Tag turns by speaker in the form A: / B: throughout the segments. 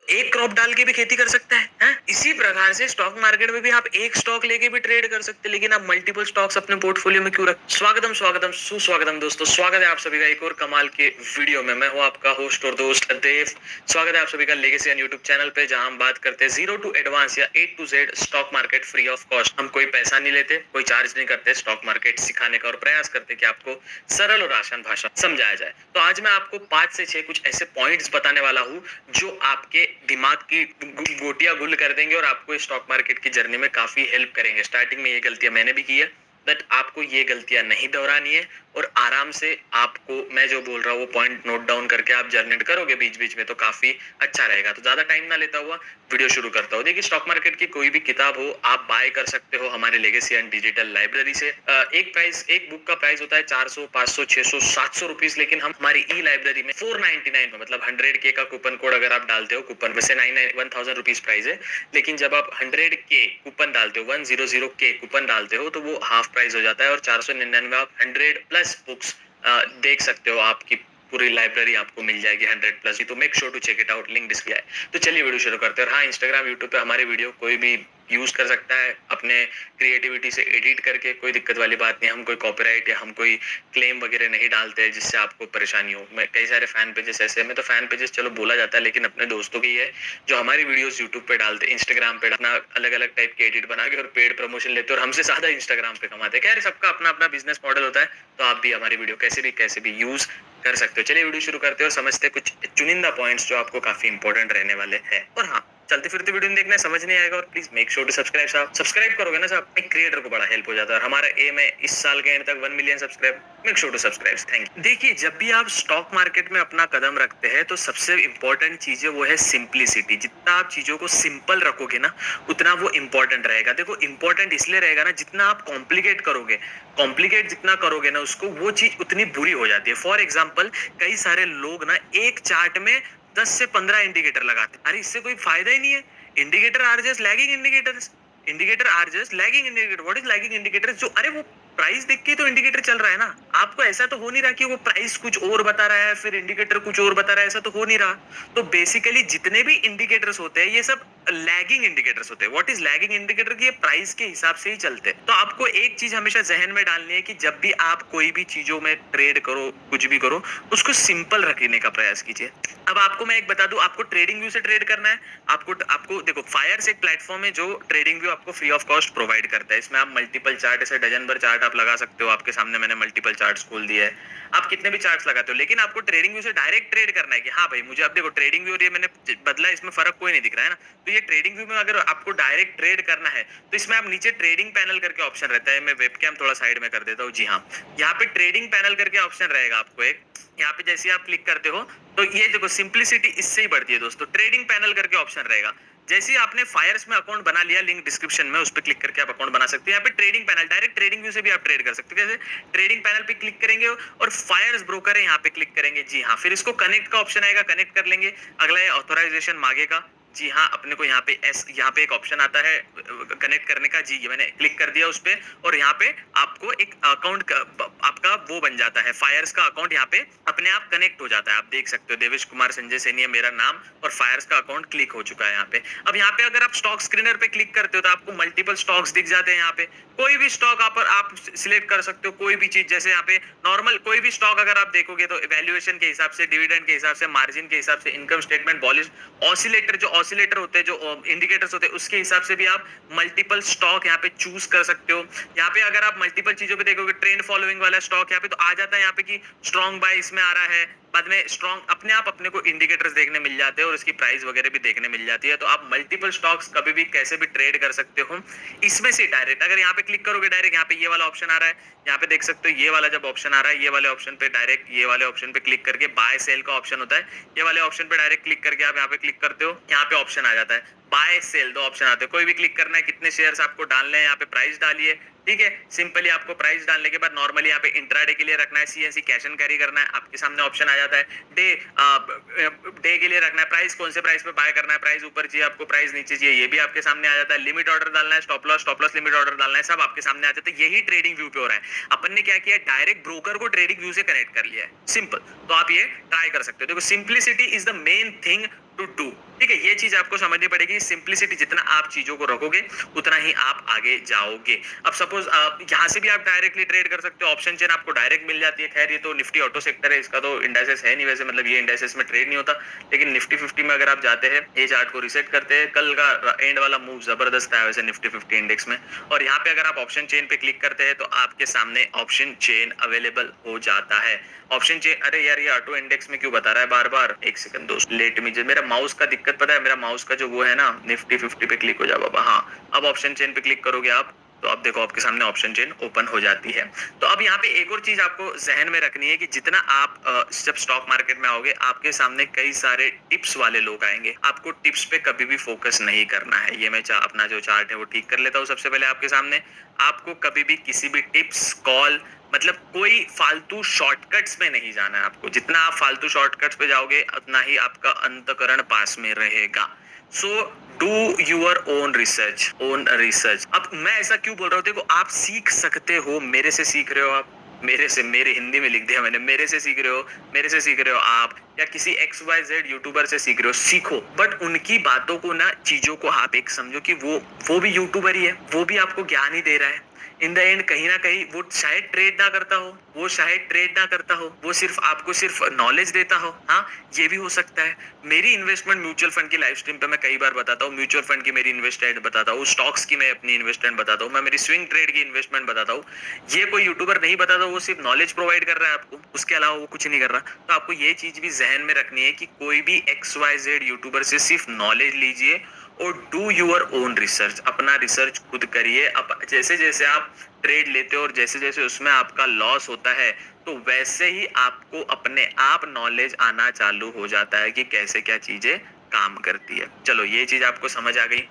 A: एक क्रॉप डाल के भी खेती कर सकता है? इसी प्रकार से स्टॉक मार्केट में भी आप एक स्टॉक लेके भी ट्रेड कर सकते हैं, लेकिन आप मल्टीपल स्टॉक्स अपने पोर्टफोलियो में क्यों रख। स्वागतम स्वागतम सुस्वागतम दोस्तों, स्वागत है आप सभी का एक और कमाल के वीडियो में। मैं हूं आपका होस्ट और दोस्त देव। स्वागत है आप सभी का लेगेसी ऑन यूट्यूब चैनल पे, जहां हम बात करते हैं जीरो टू एडवांस या A to Z stock market free of cost. हम कोई पैसा नहीं लेते, कोई चार्ज नहीं करते स्टॉक मार्केट सिखाने का, और प्रयास करते कि आपको सरल और आसान भाषा समझाया जाए। तो आज मैं आपको 5 से 6 कुछ ऐसे पॉइंट्स बताने वाला हूं जो आपके दिमाग की गोटियां गुल कर देंगे और आपको स्टॉक मार्केट की जर्नी में काफी हेल्प करेंगे। स्टार्टिंग में ये गलतियां मैंने भी की है, बट आपको ये गलतियां नहीं दोहरानी है, और आराम से आपको मैं जो बोल रहा हूँ वो पॉइंट नोट डाउन करके आप जर्नी करोगे बीच बीच में, तो काफी अच्छा रहेगा। तो ज्यादा टाइम ना लेता हुआ वीडियो शुरू करता हूँ। देखिए, स्टॉक मार्केट की कोई भी किताब हो आप बाय कर सकते हो हमारे लेगेसी एंड डिजिटल लाइब्रेरी से। एक बुक का प्राइस होता है 400, 500, 600, 700 रुपीज, लेकिन हम हमारी ई लाइब्रेरी में 499 में, मतलब 100K का कूपन कोड अगर आप डालते हो, कूपन में से 1000 रुपीज प्राइस है, लेकिन जब आप 100K कूपन डालते हो, 100K कूपन डालते हो, तो वो हाफ प्राइस हो जाता है, और 499 आप 100 प्लस बुक्स देख सकते हो। आपकी पूरी लाइब्रेरी आपको मिल जाएगी 100 प्लस। तो make sure to check it out, link display है। तो चलिए वीडियो शुरू करते हैं। और हाँ, इंस्टाग्राम यूट्यूब पे हमारे वीडियो कोई भी यूज कर सकता है अपने क्रिएटिविटी से एडिट करके, कोई दिक्कत वाली बात नहीं। हम कोई कॉपीराइट या हम कोई क्लेम वगैरह नहीं डालते हैं जिससे आपको परेशानी हो। मैं कई सारे फैन पेजेस ऐसे हैं, मैं तो फैन पेजेस चलो बोला जाता है, लेकिन अपने दोस्तों की है जो हमारी वीडियोस यूट्यूब पे डालते, इंस्टाग्राम पे अपना अलग अलग टाइप के एडिट बना के और पेड प्रमोशन लेते हैं, और हमसे ज्यादा इंस्टाग्राम पे कमाते हैं। खैर, सबका अपना अपना बिजनेस मॉडल होता है, तो आप भी हमारी वीडियो कैसे भी यूज कर सकते हो। चलिए वीडियो शुरू करते हैं और समझते हैं कुछ चुनिंदा पॉइंट्स जो आपको काफी इंपॉर्टेंट रहने वाले हैं। और हाँ, चलते फिरते वीडियो नहीं देखना, समझ नहीं आएगा, और please make sure to subscribe. साहब सब्सक्राइब करोगे ना साहब, एक क्रिएटर को बड़ा हेल्प हो जाता है, और हमारा एम है इस साल के एंड तक 1 million subscribe. Make sure to subscribe, thank you. देखिए, जब भी आप स्टॉक मार्केट में अपना कदम रखते हैं तो सबसे इंपॉर्टेंट चीज है वो है सिंप्लिसिटी। जितना आप चीजों को सिंपल रखोगे ना, उतना वो इंपॉर्टेंट रहेगा। देखो, इंपॉर्टेंट इसलिए रहेगा ना, जितना आप कॉम्प्लिकेट जितना करोगे ना उसको, वो चीज उतनी बुरी हो जाती है। फॉर एग्जाम्पल, कई सारे लोग ना एक चार्ट में 10 से 15 इंडिकेटर लगाते हैं। अरे, इससे कोई फायदा ही नहीं है। Indicator are just lagging indicators. What is lagging indicator? जो, अरे वो प्राइस देख के तो इंडिकेटर चल रहा है ना। आपको ऐसा तो हो नहीं रहा कि वो प्राइस कुछ और बता रहा है फिर इंडिकेटर कुछ और बता रहा है, ऐसा तो हो नहीं रहा। तो बेसिकली जितने भी इंडिकेटर्स होते हैं ये सब लैगिंग इंडिकेटर्स होते हैं। What is lagging indicator? की ये प्राइस के हिसाब से ही चलते हैं। तो आपको एक चीज हमेशा जहन में डालनी है कि जब भी आप कोई भी चीजों में ट्रेड करो, कुछ भी करो, उसको सिंपल रखने का प्रयास कीजिए। अब आपको मैं एक बता दूं, आपको ट्रेडिंग व्यू से ट्रेड करना है। आपको देखो, फायर्स एक प्लेटफॉर्म है जो ट्रेडिंग व्यू आपको फ्री ऑफ कॉस्ट प्रोवाइड करता है। इसमें आप मल्टीपल चार्ट, ऐसे डजन भर चार्ट आप लगा सकते हो। आपके सामने मैंने मल्टीपल चार्ट्स खोल दिए है, आप कितने भी चार्ट्स लगाते हो, लेकिन आपको ट्रेडिंग व्यू से डायरेक्ट ट्रेड करना है कि हाँ भाई, मुझे अब देखो ट्रेडिंग व्यू और ये मैंने बदला, इसमें फर्क कोई नहीं दिख रहा है ना। तो ये ट्रेडिंग व्यू में अगर आपको डायरेक्ट ट्रेड करना है तो इसमें आप नीचे ट्रेडिंग पैनल करके ऑप्शन रहता है। मैं वेबकैम थोड़ा साइड में कर देता हूँ। जी हाँ, यहाँ पे ट्रेडिंग पैनल करके ऑप्शन रहेगा आपको एक। यहाँ पे जैसे आप क्लिक करते हो तो ये देखो, सिंप्लिसिटी इससे ही बढ़ती है दोस्तों। ट्रेडिंग पैनल करके ऑप्शन रहेगा। जैसे ही आपने फायर्स में अकाउंट बना लिया, लिंक डिस्क्रिप्शन में, उस पर क्लिक करके आप अकाउंट बना सकते हैं। यहाँ पे trading panel, direct trading view से भी आप ट्रेड कर सकते हो। जैसे ट्रेडिंग पैनल पे क्लिक करेंगे और फायर्स ब्रोकर है यहाँ पे क्लिक करेंगे। जी हाँ, फिर इसको कनेक्ट का ऑप्शन आएगा, कनेक्ट कर लेंगे। अगला ये ऑथराइजेशन मांगेगा। जी हाँ, अपने को यहाँ पे एक ऑप्शन आता है कनेक्ट करने का। जी, मैंने क्लिक कर दिया उस पे, और यहाँ पे आपको एक अकाउंट आपका वो बन जाता है, फायर्स का अकाउंट यहाँ पे अपने आप कनेक्ट हो जाता है। आप देख सकते हो, देवेश कुमार संजय सैनी है मेरा नाम, और फायर्स का अकाउंट क्लिक हो चुका है यहाँ पे। अब यहाँ पे अगर आप स्टॉक स्क्रीनर पे क्लिक करते हो तो आपको मल्टीपल स्टॉक्स दिख जाते हैं। यहाँ पे कोई भी स्टॉक आप सिलेक्ट कर सकते हो, कोई भी चीज। जैसे यहाँ पे नॉर्मल कोई भी स्टॉक अगर आप देखोगे तो वैल्यूएशन के हिसाब से, डिविडेंड के हिसाब से, मार्जिन के हिसाब से, इनकम स्टेटमेंट, पॉलिसी, ऑसिलेटर होते हैं, जो इंडिकेटर्स होते हैं, उसके हिसाब से भी आप मल्टीपल स्टॉक यहाँ पे चूज कर सकते हो। यहाँ पे अगर आप मल्टीपल चीजों पे देखोगे, ट्रेंड फॉलोइंग वाला स्टॉक यहाँ पे तो आ जाता है यहाँ पे कि स्ट्रॉन्ग बाय इसमें आ रहा है। बाद में स्ट्रॉन्ग अपने आप अपने को इंडिकेटर्स देखने मिल जाते हैं और इसकी प्राइस वगैरह भी देखने मिल जाती है। तो आप मल्टीपल स्टॉक्स कभी भी कैसे भी ट्रेड कर सकते हो इसमें से डायरेक्ट। अगर यहाँ पे क्लिक करोगे डायरेक्ट, यहाँ पे ये वाला ऑप्शन आ रहा है, यहाँ पे देख सकते हो ये वाला जब ऑप्शन आ रहा है, ये वाले ऑप्शन पे डायरेक्ट, ये वाले ऑप्शन पे क्लिक करके बाय सेल का ऑप्शन होता है, ये वाले ऑप्शन पे डायरेक्ट क्लिक करके आप यहाँ पे क्लिक करते हो, यहाँ पे ऑप्शन आ जाता है बाय सेल, दो ऑप्शन आते हैं। कोई भी क्लिक करना है, कितने शेयर्स आपको डालने हैं, यहाँ पे प्राइस डालिए। ठीक है, सिंपली आपको प्राइस डालने के बाद नॉर्मली यहाँ पे इंट्राडे के लिए रखना है, सीएनसी कैश एंड कैरी करना है, आपके सामने ऑप्शन आ जाता है। डे के लिए रखना है, प्राइस कौन से प्राइस पे बाय करना है, प्राइस ऊपर चाहिए आपको, प्राइस नीचे चाहिए, ये भी आपके सामने आ जाता है। लिमिट ऑर्डर डालना है, स्टॉप लॉस लिमिट ऑर्डर डालना है, सब आपके सामने आ जाता है। यही ट्रेडिंग व्यू पे हो रहा है। अपन ने क्या किया, डायरेक्ट ब्रोकर को ट्रेडिंग व्यू से कनेक्ट कर लिया है, सिंपल। तो आप ये ट्राई कर सकते हो। देखो, simplicity is the main thing to do. ठीक है, ये चीज आपको समझनी पड़ेगी। सिंप्लिसिटी, जितना आप चीजों को रखोगे उतना ही आप आगे जाओगे। अब सपोज आप यहाँ से भी आप डायरेक्टली ट्रेड कर सकते हो, ऑप्शन चेन आपको डायरेक्ट मिल जाती है। खैर ये तो निफ्टी ऑटो सेक्टर है, इसका तो इंडाइसेस है नहीं वैसे, मतलब ये इंडाइसेस में ट्रेड नहीं होता। लेकिन निफ्टी 50 में अगर आप जाते हैं, ये चार्ट को रिसेट करते हैं, कल का एंड वाला मूव जबरदस्त है वैसे निफ्टी 50 इंडेक्स में। और यहाँ पे अगर आप ऑप्शन चेन पे क्लिक करते हैं तो आपके सामने ऑप्शन चेन अवेलेबल हो जाता है। ऑप्शन चेन, अरे यार ये ऑटो इंडेक्स में क्यों बता रहा है बार बार, एक सेकंड दोस्त, लेट मी, मेरा माउस का दिक्कत पता है, मेरा माउस का जो वो है ना, निफ्टी 50 पे क्लिक हो जाओ बाबा। हाँ, अब ऑप्शन चेन पे क्लिक करोगे आप तो अब देखो आपके सामने ऑप्शन चेन ओपन हो जाती है। तो अब यहाँ पे एक और चीज आपको जहन में रखनी है कि जितना आप जब स्टॉक मार्केट में आओगे, आपके सामने कई सारे टिप्स वाले लोग आएंगे। आपको टिप्स पे कभी भी फोकस नहीं करना है। ये मैं अपना जो चार्ट है वो ठीक कर लेता हूँ सबसे पहले आपके सामने। आपको कभी भी किसी भी टिप्स, कॉल, मतलब कोई फालतू शॉर्टकट्स में नहीं जाना है आपको। जितना आप फालतू शॉर्टकट्स पे जाओगे उतना ही आपका अंतकरण पास में रहेगा। So do your own research. अब मैं ऐसा क्यों बोल रहा हूँ, देखो आप सीख सकते हो, मेरे से सीख रहे हो आप, मेरे से, मेरे हिंदी में लिख दिया मैंने, मेरे से सीख रहे हो, मेरे से सीख रहे हो आप, या किसी XYZ यूट्यूबर से सीख रहे हो, सीखो। बट उनकी बातों को ना, चीजों को आप एक समझो कि वो भी यूट्यूबर ही है, वो भी आपको ज्ञान ही दे रहा है। इन द एंड कहीं ना कहीं वो शायद ट्रेड ना करता हो, वो सिर्फ आपको सिर्फ नॉलेज देता हो। हाँ, ये भी हो सकता है। मेरी इन्वेस्टमेंट म्यूचुअल फंड की लाइव स्ट्रीम पे मैं कई बार बताता हूँ, म्यूचुअल फंड की मेरी इन्वेस्टमेंट बताता हूँ, स्टॉक्स की मैं अपनी इन्वेस्टमेंट बताता हूँ, मैं मेरी स्विंग ट्रेड की इन्वेस्टमेंट बताता हूँ। ये कोई यूट्यूबर नहीं बताता, वो सिर्फ नॉलेज प्रोवाइड कर रहा है आपको, उसके अलावा वो कुछ नहीं कर रहा। तो आपको ये चीज भी जहन में रखनी है कि कोई भी XYZ यूट्यूबर से सिर्फ नॉलेज लीजिए और डू यूर ओन रिसर्च। अपना रिसर्च खुद करिए। अब जैसे जैसे आप ट्रेड लेते हो और जैसे जैसे उसमें आपका लॉस होता है, तो वैसे ही आपको अपने आप नॉलेज आना चालू हो जाता है कि कैसे क्या चीजें काम करती है। चलो ये चीज आपको समझ आ गई।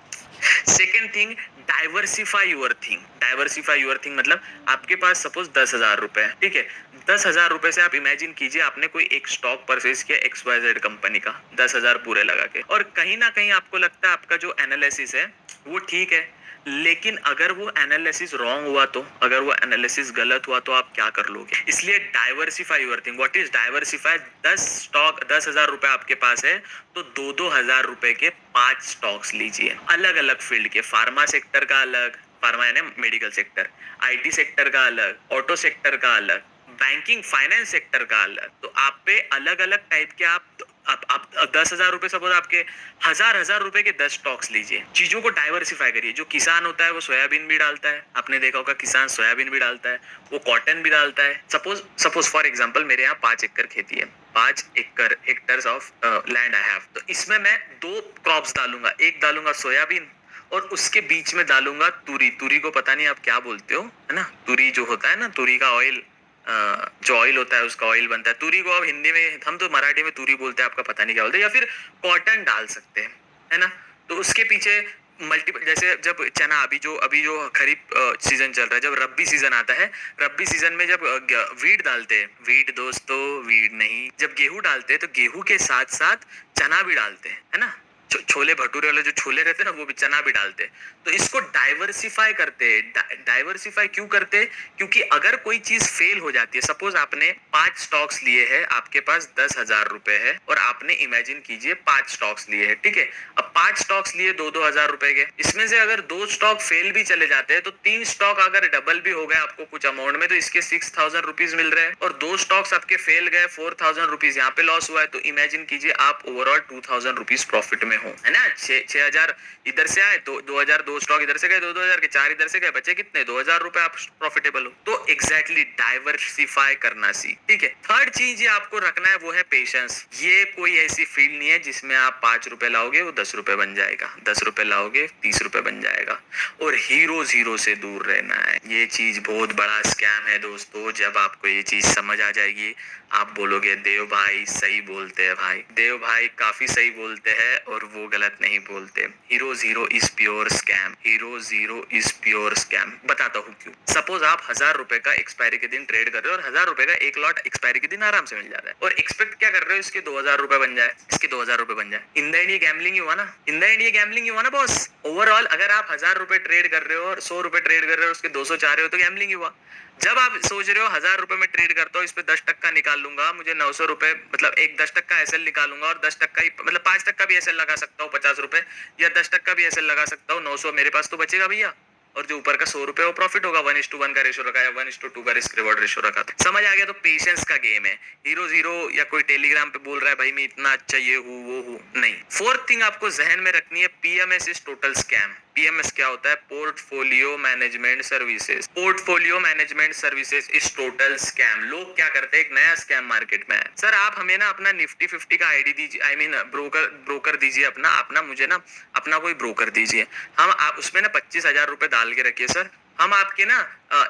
A: Second thing, diversify your thing मतलब आपके पास सपोज 10,000 रुपए है, ठीक है। 10,000 रुपए से आप इमेजिन कीजिए आपने कोई एक स्टॉक परचेज किया XYZ कंपनी का, 10,000 पूरे लगा के, और कहीं ना कहीं आपको लगता है आपका जो एनालिसिस है वो ठीक है, लेकिन अगर वो एनालिसिस रॉन्ग हुआ तो, अगर वो एनालिसिस गलत हुआ तो आप क्या कर लोगे। इसलिए diversify your thing. What is diversify? 10,000 रुपए आपके पास है तो 2-2 हजार रुपए के 5 स्टॉक्स लीजिए, अलग अलग फील्ड के। फार्मा सेक्टर का अलग, फार्मा यानी मेडिकल सेक्टर, IT सेक्टर का अलग, ऑटो सेक्टर का अलग, बैंकिंग फाइनेंस सेक्टर का अलग। तो आप पे अलग अलग टाइप के आप 10,000 रुपए सपोज आपके, हजार रुपए के 10 स्टॉक्स लीजिए। चीजों को डाइवर्सिफाई करिए। जो किसान होता है वो सोयाबीन भी डालता है, आपने देखा होगा किसान सोयाबीन भी डालता है, वो कॉटन भी डालता है। सपोज फॉर एग्जांपल मेरे यहाँ 5 एकड़ खेती है, 5 एकड़ hectares of land I have. तो इसमें मैं 2 क्रॉप्स डालूंगा, एक डालूंगा सोयाबीन और उसके बीच में डालूंगा तुरी। तुरी को पता नहीं आप क्या बोलते हो, है ना, तुरी जो होता है ना, तुरी का ऑयल, जो ऑयल होता है उसका ऑयल बनता है। तुरी को अब हिंदी में, हम तो मराठी में तुरी बोलते हैं, आपका पता नहीं क्या बोलते हैं, या फिर कॉटन डाल सकते हैं, है ना। तो उसके पीछे मल्टीपल, जैसे जब चना, अभी जो खरीफ सीजन चल रहा है, जब रब्बी सीजन आता है, रब्बी सीजन में जब वीट डालते हैं, वीट दोस्तों, वीट नहीं, जब गेहूं डालते हैं तो गेहूं के साथ साथ चना भी डालते हैं, है ना। छोले भटूरे वाले जो छोले रहते हैं ना, वो भी चना भी डालते हैं। तो इसको डाइवर्सिफाई करते हैं। डाइवर्सिफाई क्यों करते हैं? क्योंकि अगर कोई चीज फेल हो जाती है, सपोज आपने 5 स्टॉक्स लिए हैं, आपके पास 10,000 रुपए है और आपने इमेजिन कीजिए 5 स्टॉक्स लिए हैं, ठीक है। अब 5 स्टॉक्स लिए 2-2 हजार रुपए के, इसमें से अगर 2 स्टॉक फेल भी चले जाते हैं तो 3 स्टॉक अगर डबल भी हो गए आपको कुछ अमाउंट में, तो इसके 6,000 रुपीज मिल रहे हैं। और 2 स्टॉक्स आपके फेल गए, 4,000 रुपीज यहाँ पे लॉस हुआ है। तो इमेजिन कीजिए आप ओवरऑल 2,000 रुपीज प्रॉफिट में हो, है ना। 6,000 इधर से आए तो 2,000, 2 स्टॉक इधर से गए, 2-2 हजार के 4 इधर से गए, बचे कितने, 2,000 रुपए, आप प्रॉफिटेबल हो। तो एग्जैक्टली डाइवर्सिफाई करना सीख, ठीक है। थर्ड चीज ये आपको रखना है वो है पेशेंस। ये कोई ऐसी फील्ड नहीं है जिसमें आप 5 रुपए लाओगे वो 10 रुपए बन जाएगा, 10 रुपए लाओगे 30 रुपए बन जाएगा। और हीरो से दूर रहना है। ये चीज बहुत बड़ा स्कैम है दोस्तों। जब आपको ये चीज समझ आ जाएगी, आप बोलोगे देव भाई सही बोलते हैं। भाई देव भाई काफी सही बोलते हैं और वो गलत नहीं बोलते। हीरो इज प्योर स्कैम, बताता हूँ क्यों। सपोज आप 1,000 रुपए का एक्सपायरी के दिन ट्रेड कर रहे हो और 1,000 रुपए का एक लॉट एक्सपायरी के दिन आराम से मिल जाता है, और एक्सपेक्ट क्या कर रहे हो, इसके 2,000 रुपए बन जाए, इसके 2,000 रुपए बन जाए। इन द एंड ये गैम्बलिंग ही हुआ ना, बॉस। ओवरऑल अगर आप 1,000 रुपए ट्रेड कर रहे हो और 100 रुपए ट्रेड कर रहे हो, उसके 200 चाह रहे हो, तो गैम्बलिंग ही हुआ। जब आप सोच रहे हो 1000 रुपए में ट्रेड करता हूँ, इस पे 10% निकाल लूंगा, मुझे 900 रुपए मतलब एक 10% एसएल निकालूंगा और 10% ही मतलब 5% भी एसएल लगा सकता हूँ 50 रुपए, या 10% भी एसएल लगा सकता हूँ 900, मेरे पास तो बचेगा भैया। और जो ऊपर का 100 रुपए वो प्रॉफिट होगा। 1:1 का रेशो रखा है, 1:2 का रिस्क रिवॉर्ड रेशो रखा था। समझ आ गया? तो पेशेंस का गेम है। हीरो जीरो या कोई टेलीग्राम पे बोल रहा है भाई मैं इतना अच्छा ये हूँ वो हूँ, नहीं। फोर्थ थिंग आपको जहन में रखनी है, PMS is total scam. PMS क्या होता है? Portfolio management services. Portfolio management services is total scam. लोग क्या करते हैं, एक नया स्कैम मार्केट में है, सर आप हमें ना अपना निफ्टी 50 का आईडी दीजिए, आई मीन ब्रोकर ब्रोकर दीजिए, अपना अपना मुझे ना अपना कोई ब्रोकर दीजिए, हम आप उसमें ना 25,000 रुपए डाल के रखिए सर, हम आपके ना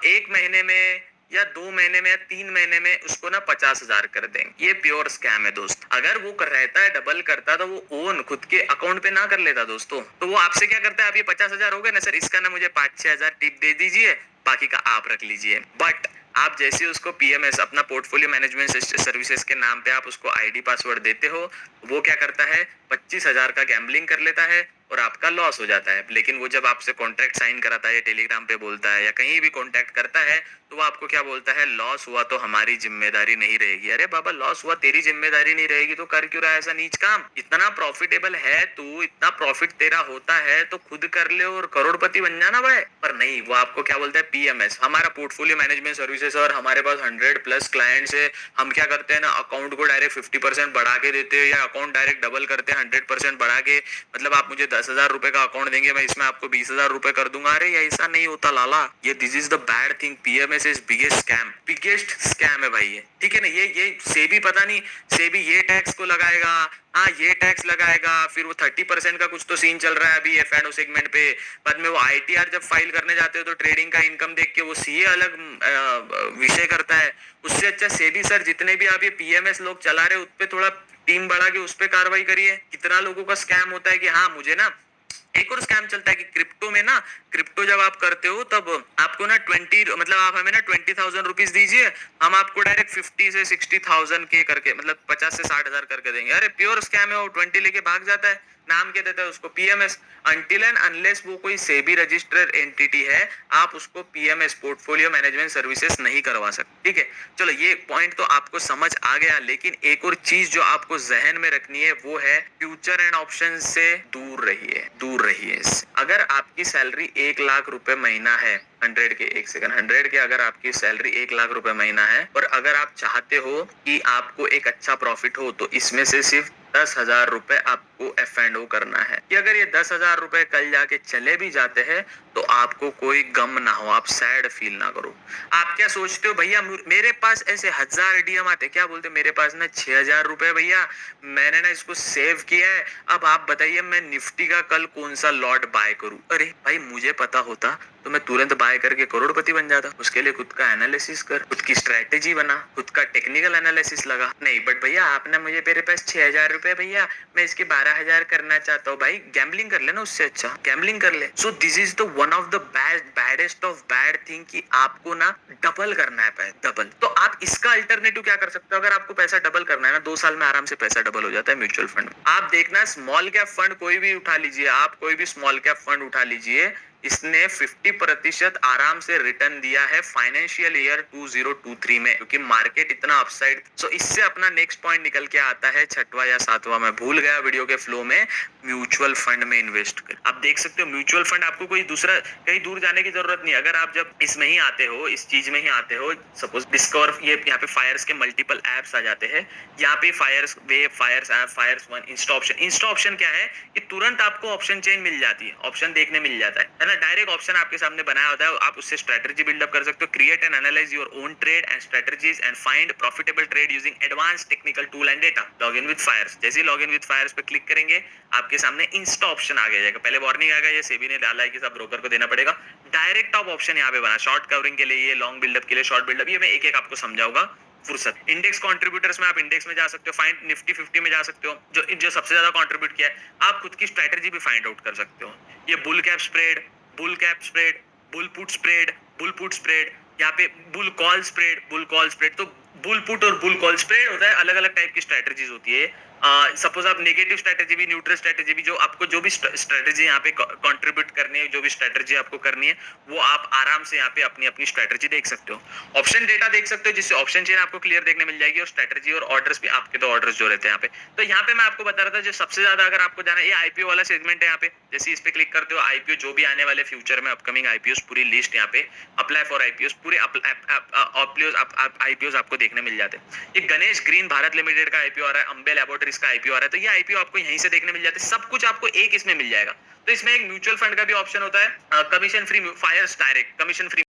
A: 1 महीने में या 2 महीने में या 3 महीने में उसको ना 50,000 कर देंगे। ये प्योर स्कैम है दोस्त। अगर वो कर रहता है डबल करता तो वो ओन खुद के अकाउंट पे ना कर लेता दोस्तों। तो वो आपसे क्या करता है, आप ये 50,000 हो गए ना सर, इसका ना मुझे 5-6,000 टिप दे दीजिए, बाकी का आप रख लीजिए। बट आप जैसे उसको पीएमएस अपना पोर्टफोलियो मैनेजमेंट सर्विसेज के नाम पे आप उसको आईडी पासवर्ड देते हो, वो क्या करता है 25,000 का गैम्बलिंग कर लेता है और आपका लॉस हो जाता है। लेकिन वो जब आपसे कॉन्ट्रैक्ट साइन कराता है या टेलीग्राम पे बोलता है या कहीं भी कॉन्टैक्ट करता है तो वो आपको क्या बोलता है, लॉस हुआ तो हमारी जिम्मेदारी नहीं रहेगी। अरे बाबा लॉस हुआ तेरी जिम्मेदारी नहीं रहेगी तो कर क्यों रहा है ऐसा नीच काम? इतना प्रॉफिटेबल है तू, इतना प्रॉफिट तेरा होता है तो खुद कर ले और करोड़पति बन जाना भाई। पर नहीं, वो आपको क्या बोलता है, पीएमएस हमारा पोर्टफोलियो मैनेजमेंट सर्विसेज और हमारे पास 100+ क्लाइंट्स है, हम क्या करते हैं ना अकाउंट को डायरेक्ट 50% बढ़ा के देते हैं या अकाउंट डायरेक्ट डबल करते हैं 100% बढ़ा के, मतलब आप मुझे 10,000 रुपए का अकाउंट देंगे, मैं इसमें आपको 20,000 रुपए कर दूंगा। अरे ऐसा नहीं होता लाला, ये this is the bad thing. PMS is biggest scam, biggest scam है भाई ये, ठीक है ना। ये सेबी पता नहीं, सेबी ये टैक्स को लगाएगा, हाँ ये टैक्स लगाएगा, फिर वो 30% का कुछ तो सीन चल रहा है अभी एफ&ओ सेगमेंट पे। बाद में वो आईटीआर जब फाइल करने जाते हो तो ट्रेडिंग का इनकम देख के वो सीए अलग विषय करता है। उससे अच्छा सेबी सर जितने भी आप ये पीएमएस लोग चला रहे हो उस पे थोड़ा टीम बढ़ा के उस पे कार्रवाई करिए। कितना लोगों का स्कैम होता है कि हाँ मुझे ना, एक और स्कैम चलता है कि क्रिप्टो में ना, क्रिप्टो जब आप करते हो तब आपको ना 20 मतलब आप हमें ना 20,000 रुपीज दीजिए, हम आपको डायरेक्ट 50 से 60,000 के करके मतलब 50 से 60,000 करके देंगे। अरे प्योर स्कैम है, वो 20 लेके भाग जाता है, नाम क्या देता है उसको, पीएमएस। अनटिल एंड अनलेस वो कोई सेबी रजिस्टर्ड एंटिटी है आप उसको पीएमएस पोर्टफोलियो मैनेजमेंट सर्विसेज नहीं करवा सकते, ठीक है। चलो ये पॉइंट तो आपको समझ आ गया, लेकिन एक और चीज जो आपको जहन में रखनी है वो है फ्यूचर एंड ऑप्शन से दूर रहिए, दूर रहिए इससे। अगर आपकी सैलरी 1,00,000 रुपए महीना है, 100 के, एक सेकंड, 100 के अगर आपकी सैलरी 1,00,000 रुपए महीना है और अगर आप चाहते हो कि आपको एक अच्छा प्रॉफिट हो तो इसमें से सिर्फ 10,000 रुपए आपको एफ&ओ करना है। कि अगर ये 10,000 रुपए कल जाके चले भी जाते हैं तो आपको कोई गम ना हो, आप सैड फील ना करो। आप क्या सोचते हो भैया मेरे पास ऐसे 1000 डीएम आते, क्या बोलते मेरे पास ना 6,000 रुपए भैया, मैंने ना इसको सेव किया है, अब आप बताइए मैं निफ्टी का कल कौन सा लॉट बाय करूं। अरे भाई मुझे पता होता तो मैं तुरंत बाय करके करोड़पति बन जाता। उसके लिए खुद का एनालिसिस कर, खुद की स्ट्रेटेजी बना, खुद का टेक्निकल एनालिसिस लगा। नहीं बट भैया आपने मुझे, मेरे पास 6,000 रुपए भैया, मैं इसके 12,000 करना चाहता हूँ। भाई गैम्बलिंग कर ले ना, उससे अच्छा गैम्बलिंग कर ले। So this is the one of the baddest of bad thing कि आपको ना डबल करना है, डबल। तो आप इसका अल्टरनेटिव क्या कर सकते हो, अगर आपको पैसा डबल करना है ना, 2 साल में आराम से पैसा डबल हो जाता है म्यूचुअल फंड। आप देखना स्मॉल कैप फंड कोई भी उठा लीजिए, आप कोई भी स्मॉल कैप फंड उठा लीजिए, इसने 50% आराम से रिटर्न दिया है फाइनेंशियल ईयर 2023 में, क्योंकि मार्केट इतना अपसाइड। सो इससे अपना नेक्स्ट पॉइंट निकल के आता है, छठवां या सातवां, मैं भूल गया वीडियो के फ्लो में, म्यूचुअल फंड में इन्वेस्ट कर। आप देख सकते हो म्यूचुअल फंड, आपको कोई दूसरा कहीं दूर जाने की जरूरत नहीं। अगर आप जब इसमें ही आते हो, इस चीज में ही आते हो, सपोज डिस्कवर, ये यहाँ पे फायर्स के मल्टीपल एप्स आ जाते हैं, यहाँ पे Fyers web, Fyers app, Fyers one, insta option. Insta option क्या है कि तुरंत आपको ऑप्शन चेन मिल जाती है, ऑप्शन देखने मिल जाता है ना, डायरेक्ट ऑप्शन आपके सामने बनाया होता है, आप उससे स्ट्रेटजी बिल्डअप कर सकते हो। Create and analyse your own trade and strategies and find profitable trade using advance technical tool and data. Log in with Fyers, जैसे ही लॉग इन विद फायर्स पे क्लिक करेंगे आपके सामने इंस्टा ऑप्शन आ जाएगा। पहले वार्निंग आएगा, ये सेबी ने डाला है कि सब ब्रोकर को देना पड़ेगा। डायरेक्ट टॉप ऑप्शन यहाँ पे बना, शॉर्ट कवरिंग के लिए, ये लॉन्ग बिल्डअप के लिए शॉर्ट बिल्डअप, ये मैं एक एक आपको समझाऊंगा फुर्सत। इंडेक्स कंट्रीब्यूटर्स में आप इंडेक्स में जा सकते हो, फाइंड निफ्टी 50 में जा सकते हो, जो सबसे ज्यादा कंट्रीब्यूट किया है। आप खुद की स्ट्रेटजी भी फाइंड आउट कर सकते हो। ये bull cap spread, bull cap spread, bull put spread, bull put spread, यहाँ पे bull call spread, bull call spread. तो बुल पुट और बुल कॉल स्प्रेड होता है, अलग अलग टाइप की स्ट्रेटजीज होती है। सपोज आप नेगेटिव स्ट्रेटेजी भी, न्यूट्रल स्ट्रेटेजी भी, जो आपको जो भी स्ट्रेटेजी यहाँ पे कंट्रीब्यूट करनी है, जो भी स्ट्रेटेजी आपको करनी है, वो आप आराम से यहाँ पे अपनी अपनी स्ट्रेटेजी देख सकते हो। ऑप्शन डेटा देख सकते हो, जिससे ऑप्शन चेन आपको क्लियर देखने मिल जाएगी, और स्ट्रेटेजी और ऑर्डर्स भी, आपके तो ऑर्डर्स जो रहते हैं यहाँ पे। तो यहाँ पे मैं आपको बता रहा था, जो सबसे ज्यादा अगर आपको जाना है, ये आईपीओ वाला सेगमेंट है यहाँ पे। जैसे इस पे क्लिक करते हो, आईपीओ जो भी आने वाले फ्यूचर में अपकमिंग आईपीओ पूरी लिस्ट यहाँ पे, अप्लाई फॉर आईपीओ पूरे आईपीओ आपको देखने मिल जाते हैं। ये गणेश ग्रीन भारत लिमिटेड का आईपीओ आ रहा है, अंबे लैबोरेटरीज का आईपीओ आ रहा है, तो ये आईपीओ आपको यहीं से देखने मिल जाते हैं। सब कुछ आपको एक इसमें मिल जाएगा। तो इसमें एक म्यूचुअल फंड का भी ऑप्शन होता है, commission free Fyers direct, commission free